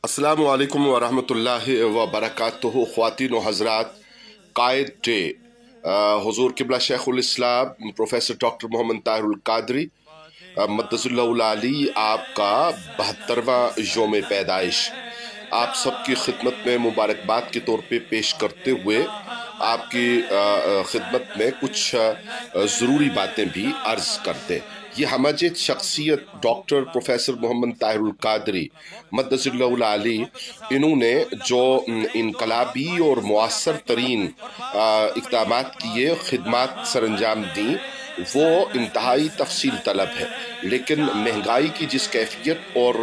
अस्सलामु अलैकुम वरहमतुल्लाहि वबरकातुहु। ख्वातीन व हज़रात, कायद डे हुज़ूर क़िबला शेखुल इस्लाम प्रोफेसर डॉक्टर मोहम्मद ताहिरुल क़ादरी मद्दसुल्लाहुल आली आपका 72वां योम पैदाइश आप सबकी खिदमत में मुबारकबाद के तौर पे पेश करते हुए आपकी खिदमत में कुछ ज़रूरी बातें भी अर्ज़ करते। ये हमजिद शख्सियत डॉक्टर प्रोफेसर मोहम्मद ताहिरुल क़ादरी मद्दसुल्लाहुल आली, इन्होंने जो इनकलाबी और मुअस्सर तरीन इक़दामात किए, खिदमात सरअंजाम दी, वो इंतहाई तफसील तलब है। लेकिन महंगाई की जिस कैफियत और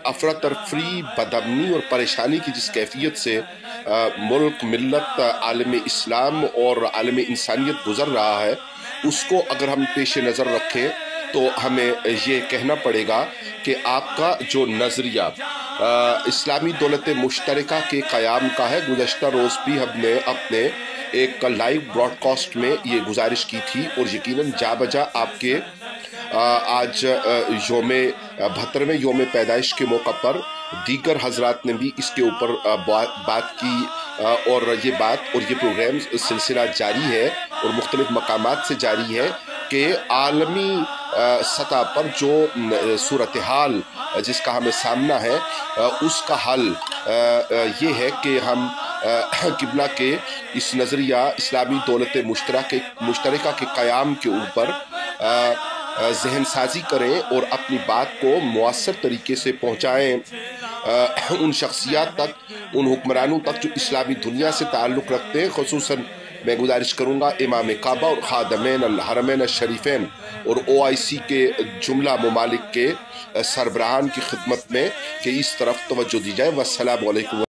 अफरा तफरी, बदअमनी और परेशानी की जिस कैफियत से मुल्क, मिल्लत, आलम इस्लाम और आलम इंसानियत गुज़र रहा है, उसको अगर हम पेश नज़र रखें तो हमें ये कहना पड़ेगा कि आपका जो नज़रिया इस्लामी दौलत मुश्तरका के क़याम का है, गुज़श्ता रोज़ भी हमने अपने एक लाइव ब्रॉडकास्ट में ये गुजारिश की थी और यकीनन जा बजा आपके आज 72वें योम पैदाइश के मौका पर दीगर हजरात ने भी इसके ऊपर बात की और ये प्रोग्राम सिलसिला जारी है और मुख्तलिफ मकामात से जारी है कि आलमी सतह पर जो सूरत हाल जिसका हमें सामना है, उसका हल ये है कि हम क़िबला के इस नज़रिया इस्लामी दौलत मुश्तरका के क़याम के ऊपर जहन साजी करें और अपनी बात को मुअस्सर तरीके से पहुँचाएँ उन शख्सियात तक, उन हुक्मरानों तक जो इस्लामी दुनिया से ताल्लुक़ रखते हैं। ख़ुसूसन मैं गुजारिश करूँगा इमाम काबा और खादमैन अल हरमैन शरीफैन और OIC के जुमला ममालिक के सरबराहान की खिदमत में कि इस तरफ तवज्जो दी जाए। वस्सलामु अलैकुम।